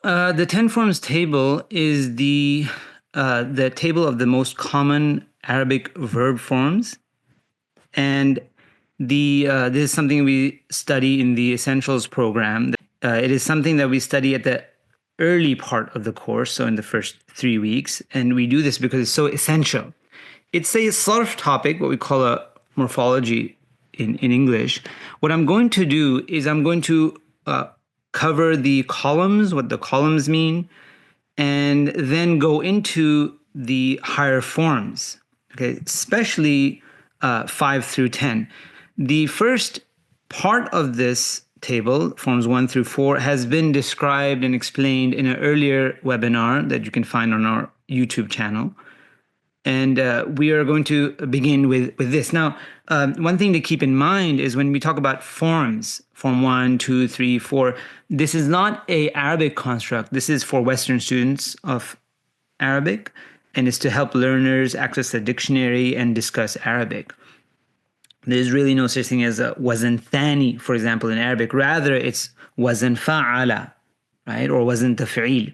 The 10 forms table is the table of the most common Arabic verb forms, and this is something we study in the Essentials program. It is something that we study at the early part of the course, so in the first 3 weeks, and we do this because it's so essential. It's a sarf topic, what we call a morphology in English. What I'm going to do is I'm going to cover the columns, what the columns mean, and then go into the higher forms, okay, especially 5 through 10. The first part of this table, forms 1 through 4, has been described and explained in an earlier webinar that you can find on our YouTube channel. And we are going to begin with this. Now, one thing to keep in mind is when we talk about forms, form 1, 2, 3, 4, this is not an Arabic construct. This is for Western students of Arabic, and it's to help learners access the dictionary and discuss Arabic. There's really no such thing as a wazn thani, for example, in Arabic. Rather, it's wazn fa'ala, right, or wazn taf'il.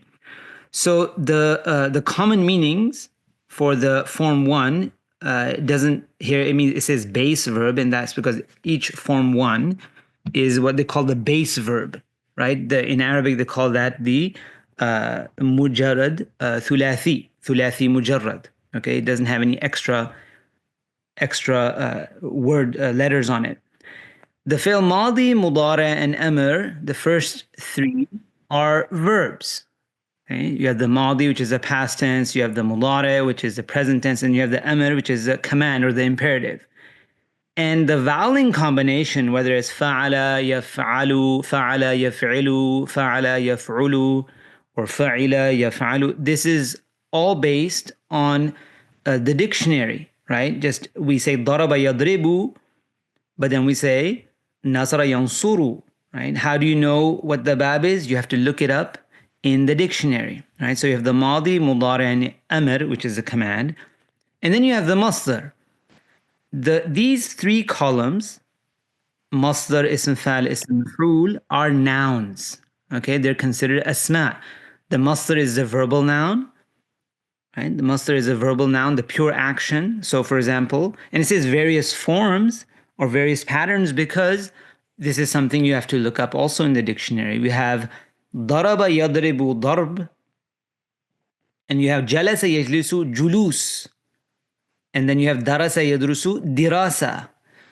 So the common meanings for the form 1 doesn't here, it says base verb, and that's because each form 1 is what they call the base verb, right? In Arabic, they call that the mujarrad thulathi mujarrad, okay? It doesn't have any extra word letters on it. The fi'l madi, mudara, and amr, the first 3 are verbs. Okay? You have the madi, which is the past tense, you have the mudare, which is the present tense, and you have the amr, which is the command or the imperative. And the voweling combination, whether it's fa'ala, yaf'alu, fa'ala, yaf'ilu, fa'ala, yaf'ulu, or fa'ila, yaf'alu, this is all based on the dictionary, right? Just we say daraba yadribu, but then we say nasara yansuru, right? How do you know what the bab is? You have to look it up in the dictionary, right? So you have the madi, mudari, and amr, which is a command, and then you have the masdar. These 3 columns, masdar, ism fa'al, ism maf'ul, are nouns. Okay, they're considered asma. The masdar is a verbal noun, right? The masdar is a verbal noun, the pure action. So, for example, and it says various forms or various patterns because this is something you have to look up also in the dictionary. We have daraba yadribu darb, and you have jalasa yajlisu julus, and then you have darasa yadrusu dirasa.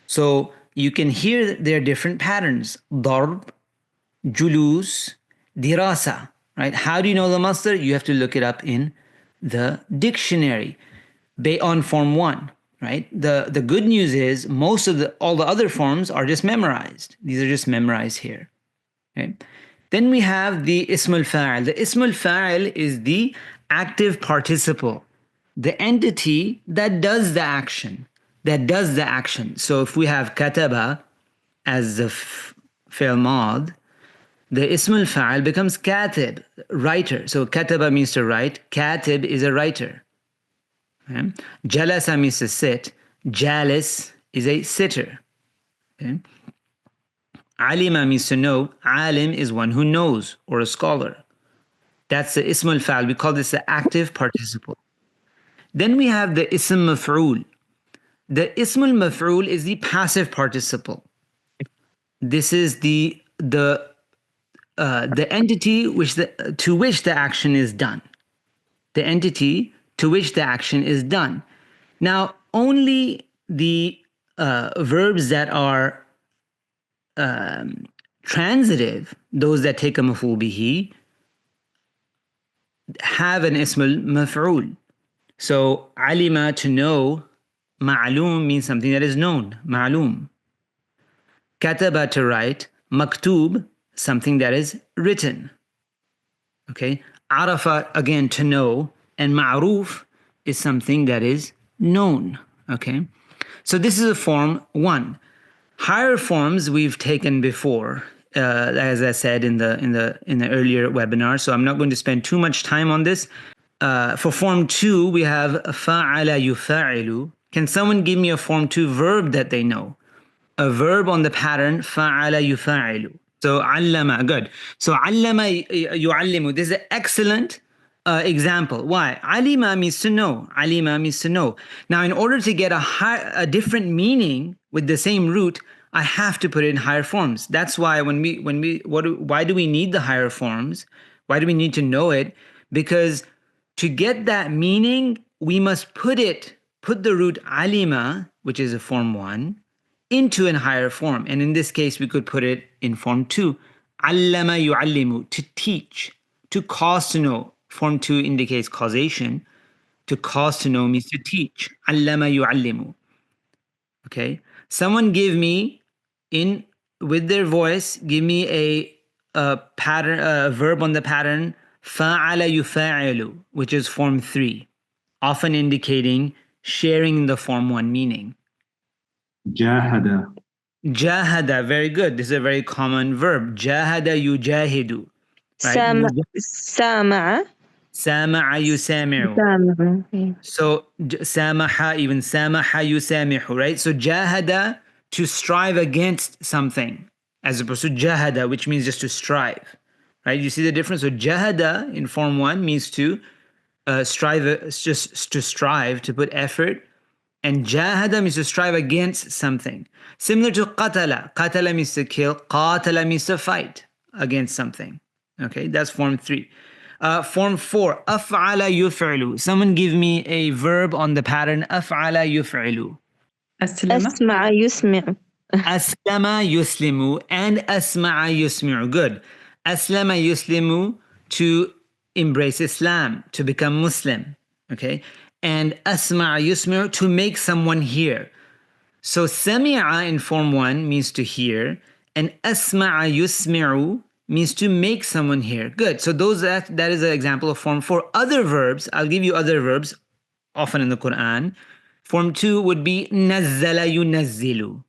So you can hear their different patterns: darb, julus, dirasa, right? How do you know the masdar? You have to look it up in the dictionary on form 1, right? The good news is all the other forms are just memorized. These are just memorized here, okay? Then we have the ism al-fa'il. The ism al-fa'il is the active participle, the entity that does the action, So if we have kataba as the fi'l mad, the ism al-fa'il becomes katib, writer. So kataba means to write, katib is a writer. Okay? Jalasa means to sit, jalis is a sitter. Okay? Alima means to know. Alim is one who knows, or a scholar. That's the ism al-fa'il. We call this the active participle. Then we have the ism maf'ul. The ism al-maf'ul is the passive participle. This is the entity to which the action is done. The entity to which the action is done. Now, only the verbs that are transitive, those that take a maf'ul bihi, have an ism al-maf'ul. So, alima, to know, ma'loom means something that is known, ma'loom. Kataba, to write, maktub, something that is written. Okay? Arafa, again, to know, and ma'roof is something that is known. Okay? So this is a form 1. Higher forms we've taken before, as I said in the earlier webinar, so I'm not going to spend too much time on this. For form 2, we have fa'ala yufa'ilu. Can someone give me a form 2 verb that they know? A verb on the pattern fa'ala yufa'ilu. So allama, good. So allama yu'allimu. This is an excellent example. Why? Alima means to know. Alima means to know. Now, in order to get a different meaning with the same root, I have to put it in higher forms. That's why why do we need the higher forms? Why do we need to know it? Because to get that meaning, we must put the root alima, which is a form 1, into a higher form. And in this case, we could put it in form 2. Allama yu'allimu, to teach, to cause to know. Form 2 indicates causation. To cause to know means to teach. Allama yu'allimu. Okay? Someone give me, with their voice, give me a pattern, a verb on the pattern fa'ala yufa'ilu, which is form 3, often indicating sharing the form 1 meaning. جاهد. Jahada, very good. This is a very common verb. Jahada yujahidu. Right? Sama'a. Sama'a yusami'u. Sama'a. So samaha, even samaha yusamihu, right? So jahada, to strive against something, as opposed to jahada, which means just to strive. Right? You see the difference? So jahada in form 1 means to strive, just to strive, to put effort. And jahada means to strive against something. Similar to qatala. Qatala means to kill. Qatala means to fight against something. Okay, that's form 3. Form 4, af'ala yuf'alu. Someone give me a verb on the pattern af'ala yuf'alu. Asma'a yusmi'u. Aslama yuslimu and asma'a yusmi'u. Good. Aslama yuslimu, to embrace Islam, to become Muslim. Okay. And asma'a yusmi'u, to make someone hear. So sami'a in form 1 means to hear, and asma'a yusmi'u means to make someone hear. Good. So that is an example of form 4. Other verbs, I'll give you other verbs often in the Quran. Form 2 would be nazzala yunazzilu,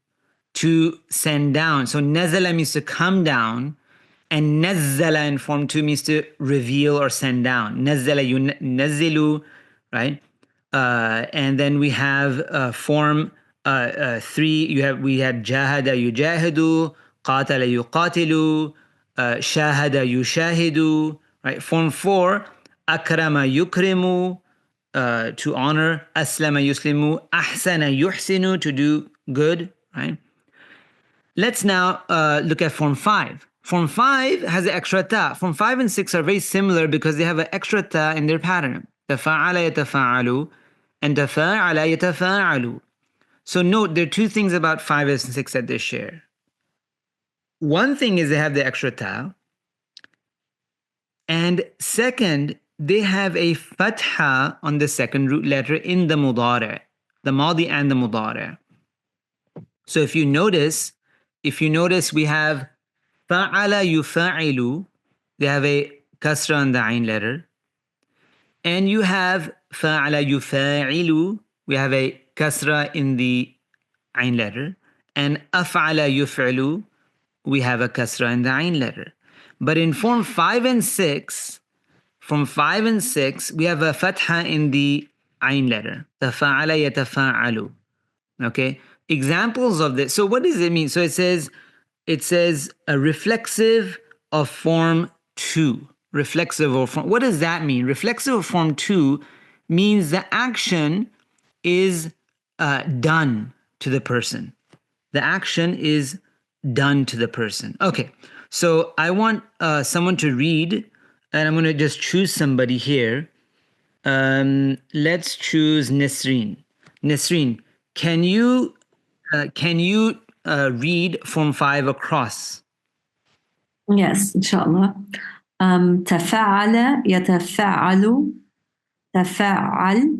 to send down. So nazala means to come down, and nazzala in form 2 means to reveal or send down. Nazzala yunazzilu, right? And then we have form 3. We had jahada yujahidu, qatala yuqatilu, shahada yushahidu, right? Form 4, akrama yukrimu, to honor. Aslama yuslimu, ahsana yuhsinu, to do good, right? Let's now look at form 5. Form 5 has an extra ta. Form 5 and 6 are very similar because they have an extra ta in their pattern. Tafa'ala yatafa'alu and tafa'ala yatafa'alu. So note, there are two things about 5 and 6 that they share. One thing is they have the extra ta. And second, they have a fatha on the second root letter in the mudari, the madi and the mudari. So if you notice, we have fa'ala yufa'ilu, they have a kasra on the ain letter. And you have fa'ala yufa'ilu, we have a kasra in the ain letter. And af'ala yuf'ilu, we have a kasra in the ain letter. But in form 5 and 6, we have a fatha in the ain letter. Tafa'ala yatafa'alu. Okay? Examples of this. So what does it mean? So it says a reflexive of form 2. Reflexive of form. What does that mean? Reflexive of form 2 means the action is done to the person. The action is done to the person. Okay, so I want someone to read, and I'm going to just choose somebody here. Let's choose Nisreen. Nisreen, can you read form 5 across? Yes, inshallah. تفاعل يتفاعل تفاعل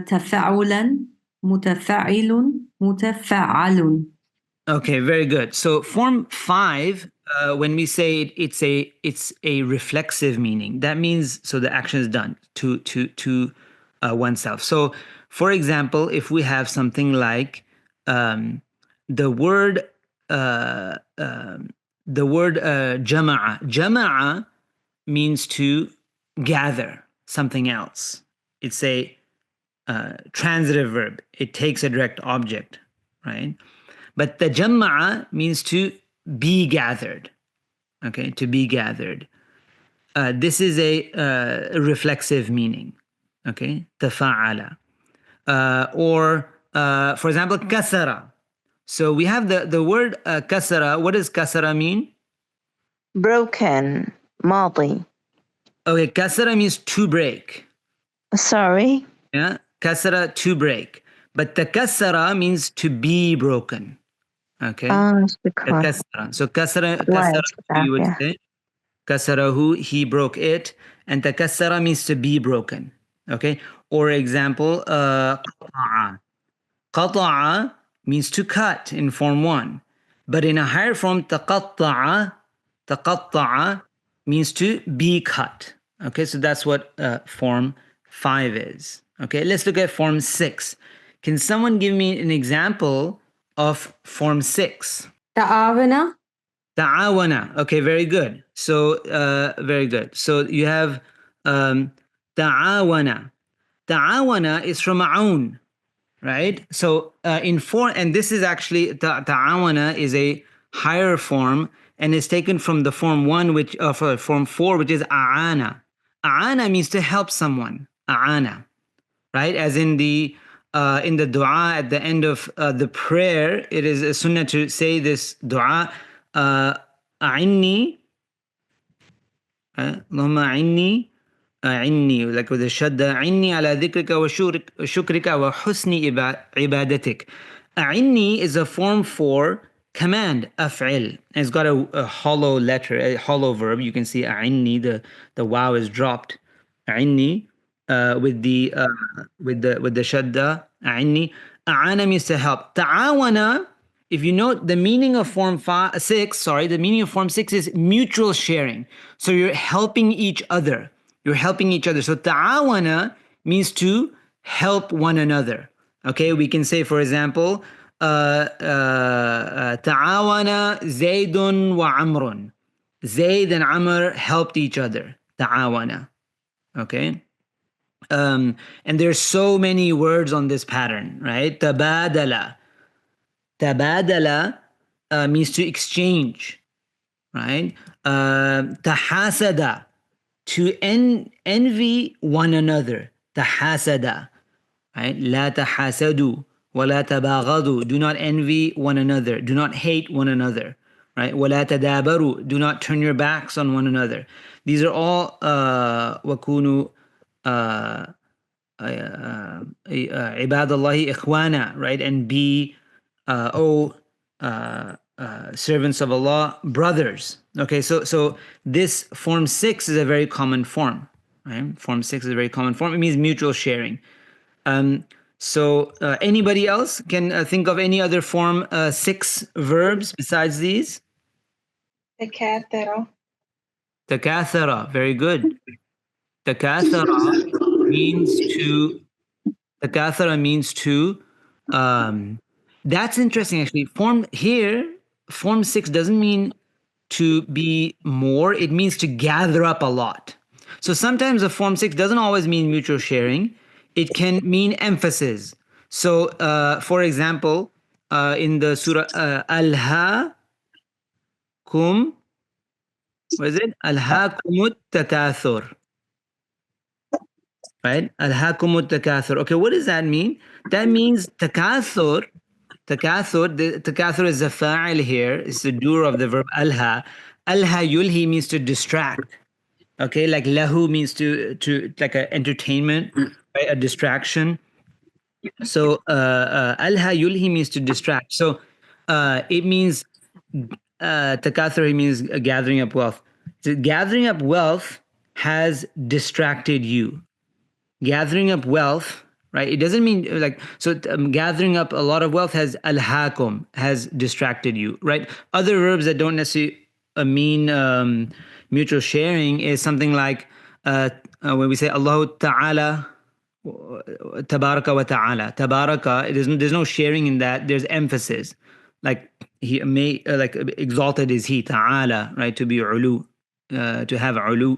تفاعلا متفاعل متفاعل. Okay, very good. So form 5, when we say it's a reflexive meaning, that means so the action is done to oneself. So for example, if we have something like the word jama'a. Jama'a means to gather something else. It's a transitive verb. It takes a direct object, right? But the jama'a means to be gathered. Okay, to be gathered. This is a reflexive meaning. Okay, تفاعل. Or for example, kasara. So we have the word kasara. What does kasara mean? Broken. ماضي. Okay, kasara means to break. Sorry. Yeah, kasara, to break. But takassara means to be broken. Okay. شكرا. Takassara. So kasara, الله kasara, you would يعافيك. say. Kasarahu, he broke it. And takassara means to be broken. Okay. Or example, qata'a. Qata'a means to cut in form 1. But in a higher form, taqatta'a means to be cut. Okay, so that's what form 5 is. Okay, let's look at form 6. Can someone give me an example of form 6? تعاون. Ta'awana. Okay, very good. So, very good. So you have ta'awana. Ta'awana is from aun, right? So in form, and this is actually, ta'awana is a higher form and is taken from the form 1, which form 4, which is a'ana. A'ana means to help someone. A'ana, right? As in the dua at the end of the prayer, it is a sunnah to say this dua, a'inni, Allahumma a'inni, a'inni, like with the shadda, a'inni ala dhikrika wa shukrika wa husni ibadatik. A'inni is a form for command, af'il. It's got a hollow letter, a hollow verb. You can see a'inni, the waw is dropped. A'inni, with the shadda, a'inni. A'ana means to help. Ta'awana, if you note the meaning of form 6, the meaning of form 6 is mutual sharing. So you're helping each other. You're helping each other. So ta'awana means to help one another. Okay, we can say, for example, ta'awana Zaydun wa Amrun. Zayd and Amr helped each other. Ta'awana. Okay. And there's so many words on this pattern, right? Tabadala. Tabadala means to exchange, right? Tahasada, to envy one another. Tahasada, right? La tahasadu wa la tabaghadu. Do not envy one another. Do not hate one another, right? Wa la tadabaru. Do not turn your backs on one another. These are all wakunu ibadallahi ikhwana, right? And be servants of Allah, brothers. Okay, so this form 6 is a very common form, right? Form 6 is a very common form. It means mutual sharing. So anybody else can think of any other form 6 verbs besides these? تكاثر. Takathara, very good. Takathara means to that's interesting actually. Form 6 doesn't mean to be more, it means to gather up a lot. So sometimes a form 6 doesn't always mean mutual sharing, it can mean emphasis. So for example, in the surah Alhaakum, what is it? Alhaakumut takathur. Right? Alhaakumut takathur. Okay, what does that mean? That means takathur. Takathur is the fa'il here. It's the doer of the verb alha. Alha yulhi means to distract. Okay, like lahu means to like an entertainment, right? A distraction. So alha yulhi means to distract. So it means takathur means gathering up wealth. So gathering up wealth has distracted you. Gathering up wealth, right? It doesn't mean like, so gathering up a lot of wealth has alhaakum, has distracted you, right? Other verbs that don't necessarily mean mutual sharing is something like when we say Allah Ta'ala, Tabaraka wa Ta'ala. Tabaraka, there's no sharing in that, there's emphasis. Like he may, like exalted is he, Ta'ala, right? To be ulu, to have ulu.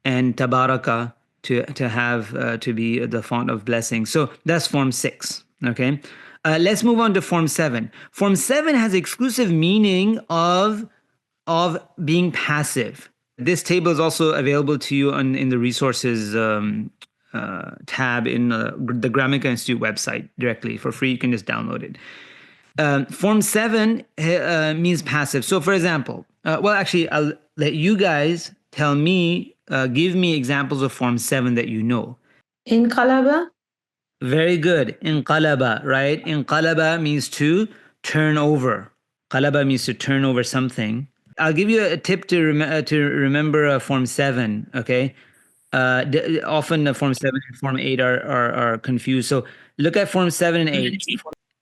And Tabaraka, to have to be the font of blessing. So that's form 6. Okay, Let's move on to Form 7. Form 7 has exclusive meaning of being passive. This table is also available to you in the resources tab in the Grammica Institute website directly for free. You can just download it. Form 7 means passive. So for example, well, actually, I'll let you guys tell me, give me examples of Form 7 that you know. انقلب. Very good. Inqalaba, right? Inqalaba means to turn over. Qalaba means to turn over something. I'll give you a tip to remember Form 7, okay? Often Form 7 and Form 8 are confused. So look at Form 7 and 8.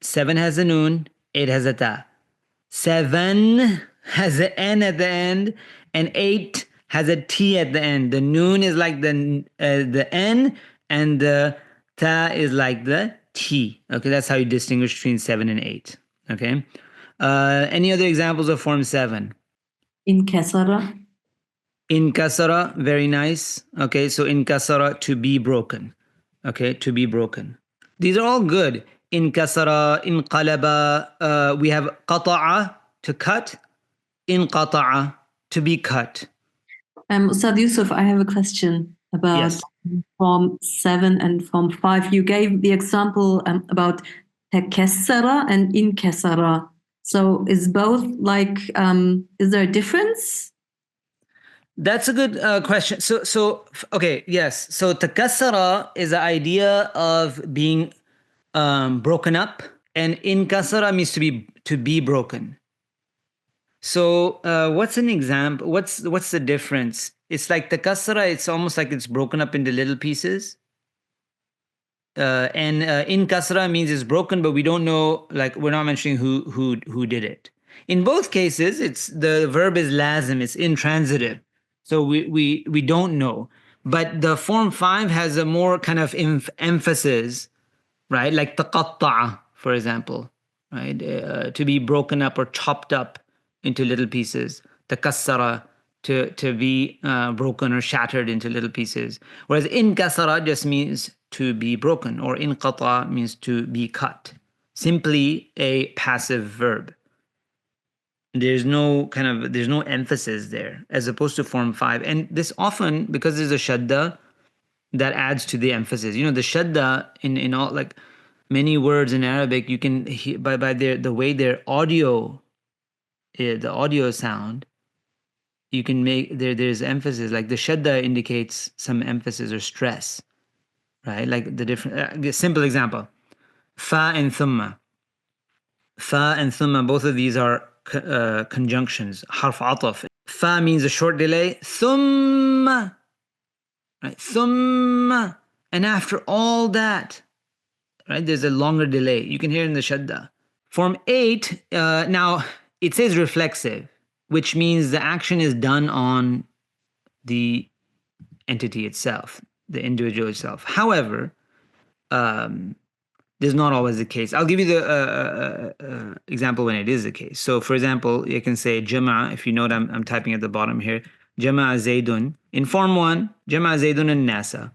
7 has a noon, 8 has a ta. 7 has an N at the end, and 8 has a T at the end. The noon is like the N, and the ta is like the T. Okay, that's how you distinguish between 7 and 8. Okay. Any other examples of Form 7? انكسر. Inkasara, very nice. Okay, so inkasara, to be broken. Okay, to be broken. These are all good. Inkasara, inqalaba. We have qata'a, to cut. Inqata'a, to be cut. Ustad Yusuf, I have a question about Yes. Form 7 and Form 5. You gave the example about تكسر and انكسر. So is both like, is there a difference? That's a good question. So okay, yes. So takassara is the idea of being broken up, and inkasara means to be broken. So what's an example? What's the difference? It's like takassara. It's almost like it's broken up into little pieces. And inkasara means it's broken, but we don't know. Like we're not mentioning who did it. In both cases, it's the verb is lazim. It's intransitive. So we don't know. But the Form 5 has a more kind of emphasis, right? Like taqatta'a, for example, right? To be broken up or chopped up into little pieces. Takassara, to be broken or shattered into little pieces. Whereas inkasara just means to be broken, or inqata means to be cut. Simply a passive verb. There's no emphasis there, as opposed to Form 5. And this often, because there's a shadda, that adds to the emphasis. You know, the shadda in all, like many words in Arabic, you can hear by the way their audio, the audio sound, you can make there's emphasis. Like the shadda indicates some emphasis or stress, right? Like the different simple example, fa and thumma. Fa and thumma, both of these are conjunctions, harf ataf. Fa means a short delay, thumma, right? Thumma, and after all that, right, there's a longer delay. You can hear in the shadda. Form 8, now it says reflexive, which means the action is done on the entity itself, the individual itself. However, this is not always the case. I'll give you the example when it is the case. So, for example, you can say jama', if you note I'm typing at the bottom here, jama'a zaydun. In Form 1, jama'a zaydun and nasa.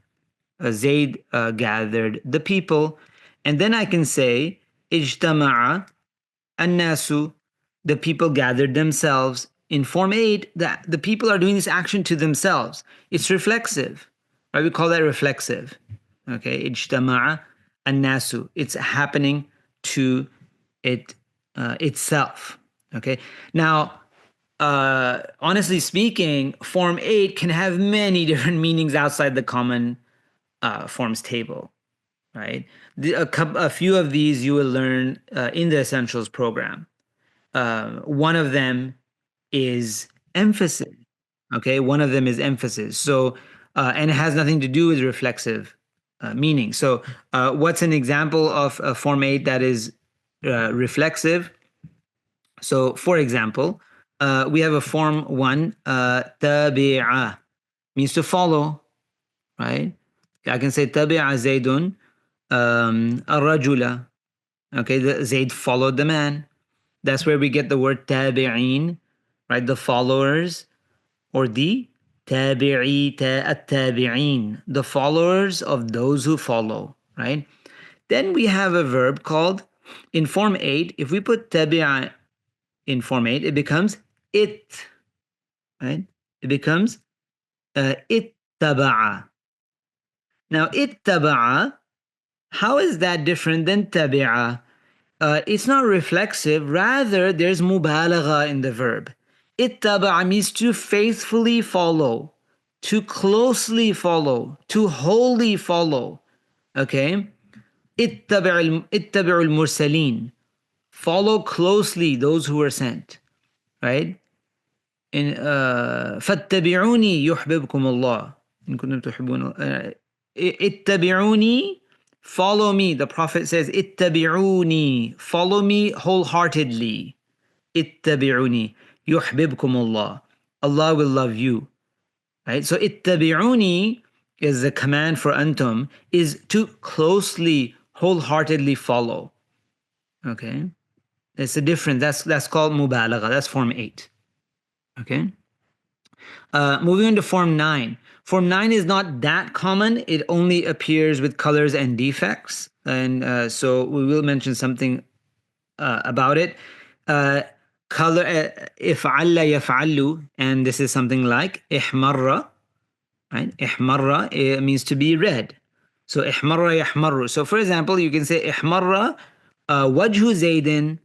Zayd gathered the people. And then I can say ijtama'a an-nasu. The people gathered themselves. In Form 8, the people are doing this action to themselves. It's reflexive, right? We call that reflexive. Okay, ijtama'a an-nasu. It's happening to it itself. Okay. Now, honestly speaking, Form 8 can have many different meanings outside the common forms table, right? A few of these you will learn in the Essentials program. One of them is emphasis. Okay, one of them is emphasis. So, and it has nothing to do with reflexive meaning. So, what's an example of a Form 8 that is reflexive? So, for example, we have a Form 1, tabi'a, means to follow, right? I can say tabi'a Zaydun ar-rajula. Okay, Zayd followed the man. That's where we get the word tabi'in, right? The followers, or the at-tabi'in, the followers of those who follow, right? Then we have a verb called In Form 8, if we put tabi'a in Form 8, it becomes it, right? It becomes ittaba'a. Now, ittaba'a, how is that different than tabi'a? It's not reflexive, rather there's mubalagha in the verb. Ittaba'a means to faithfully follow, to closely follow, to wholly follow. Okay? Ittabi'ul mursalin. Follow closely those who were sent. Right? In فاتبعوني يحببكم الله إن كنتم تحبون اتبعوني, follow me. The Prophet says اتبعوني, follow me wholeheartedly. اتبعوني يحببكم الله, Allah will love you. Right? So اتبعوني is the command for antum, is to closely, wholeheartedly follow. Okay? It's a difference. That's called mubalagha. That's Form 8. Okay. Moving on to Form 9. Form 9 is not that common. It only appears with colors and defects. And so we will mention something about it. Color, if'alla yaf'allu, and this is something like ihmarra, right? Ihmarra, it means to be red. So ihmarra yahmarru. So for example, you can say ihmarra wajhu Zaydin,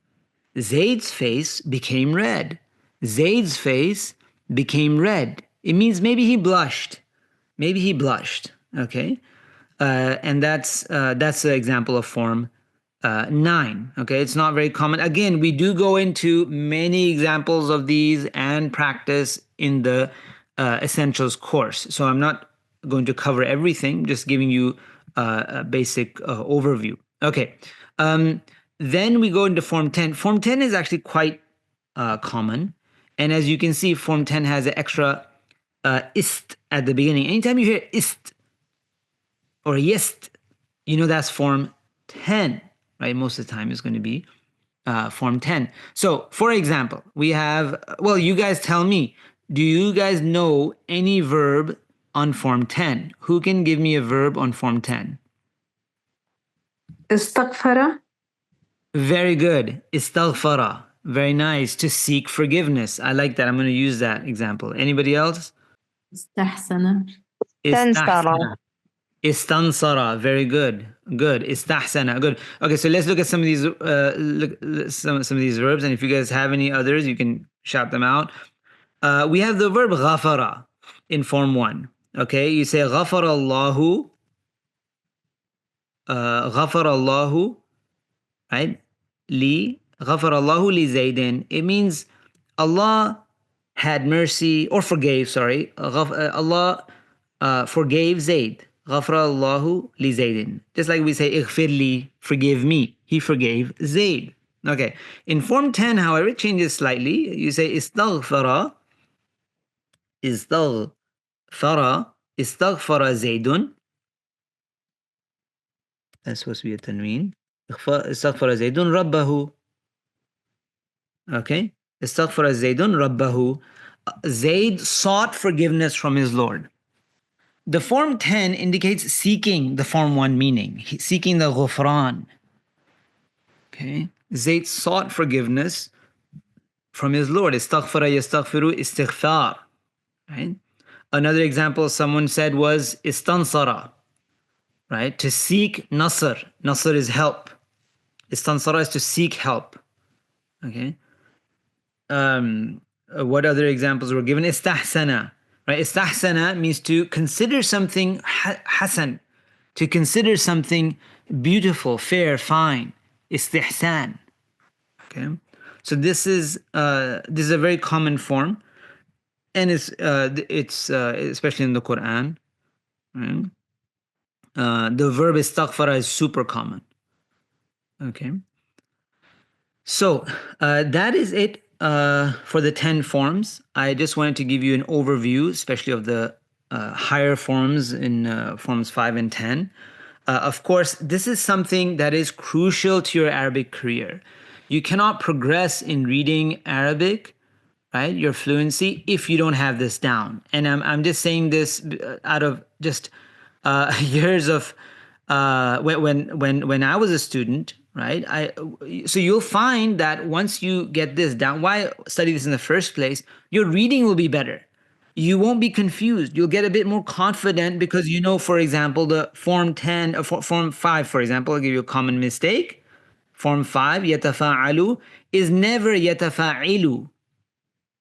Zayd's face became red. Zayd's face became red. It means maybe he blushed. Maybe he blushed. Okay, and that's an example of Form 9. Okay, it's not very common. Again, we do go into many examples of these and practice in the Essentials course. So I'm not going to cover everything. Just giving you a basic overview. Okay. Then we go into Form 10. Form 10 is actually quite common. And as you can see, Form 10 has an extra ist at the beginning. Anytime you hear ist or yest, you know that's Form 10, right? Most of the time it's going to be Form 10. So, for example, we have, well, you guys tell me, do you guys know any verb on Form 10? Who can give me a verb on Form 10? استغفر. Very good. Istaghfara. Very nice. To seek forgiveness. I like that. I'm going to use that example. Anybody else? استحسن. Istansara. Istansara. Very good. Good. Istahsana. Good. Okay, so let's look at some of these some of these verbs, and if you guys have any others, you can shout them out. We have the verb ghafara in Form 1. Okay, you say ghafara Allahu. Ghafara Allahu. Right? Li. Ghafara Allahu li Zaydin. It means Allah had mercy or forgave, sorry. Allah forgave Zayd. Ghafara Allahu li Zaydin. Just like we say, ighfir li, forgive me. He forgave Zayd. Okay. In Form 10, however, it changes slightly. You say istaghfara, istaghfara Zaydun. That's supposed to be a tanween. Istaghfara Zaydun rabbahu. Okay. Istaghfara Zaydun rabbahu. Zayd sought forgiveness from his Lord. The Form 10 indicates seeking the Form 1 meaning, seeking the ghufran. Okay. Zayd sought forgiveness from his Lord. Istaghfara yastaghfiru istighfar. Right. Another example someone said was istansara. Right. To seek nasr. Nasr is help. Istansara is to seek help. Okay. What other examples were given? Istahsana. Right? Istahsana means to consider something hasan, to consider something beautiful, fair, fine. Istihsan. Okay. So this is a very common form, and it's especially in the Quran. Right? The verb istaghfara is super common. Okay. So that is it for the 10 forms. I just wanted to give you an overview, especially of the higher forms in forms 5 and 10. Of course, this is something that is crucial to your Arabic career. You cannot progress in reading Arabic, right, your fluency, if you don't have this down. And I'm just saying this out of just years of when I was a student, right? So you'll find that once you get this down, why study this in the first place? Your reading will be better. You won't be confused. You'll get a bit more confident because you know, for example, the form 10, form 5, for example, I'll give you a common mistake. Form 5, يتفاعل, is never يتفاعل.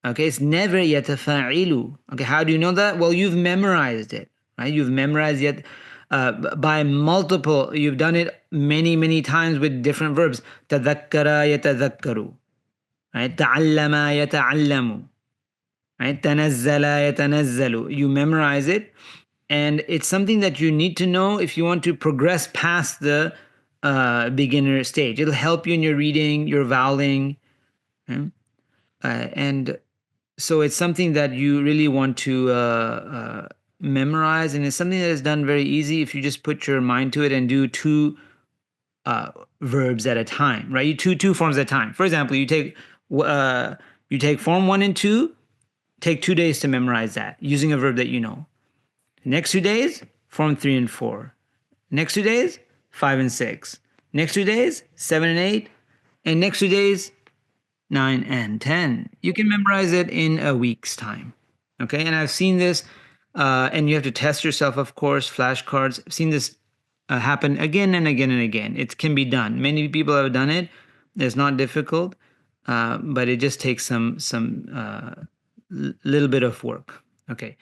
Okay, it's never يتفاعل. Okay, how do you know that? Well, you've memorized it, right? You've memorized it by multiple, you've done it many, many times with different verbs. تذكر يتذكر, right? تعلم يتعلم, right? تنزل يتنزل. You memorize it, and it's something that you need to know if you want to progress past the beginner stage. It'll help you in your reading, your voweling, okay? And so it's something that you really want to memorize, and it's something that is done very easy if you just put your mind to it and do 2 verbs at a time, right? You two forms at a time. For example, you take form 1 and 2, take 2 days to memorize that using a verb that you know. Next 2 days, form 3 and 4. Next 2 days, 5 and 6. Next 2 days, 7 and 8. And next 2 days, 9 and 10. You can memorize it in a week's time. Okay, and I've seen this, and you have to test yourself, of course, flashcards. I've seen this happen again and again and again. It can be done. Many people have done it. It's not difficult, but it just takes some little bit of work. Okay.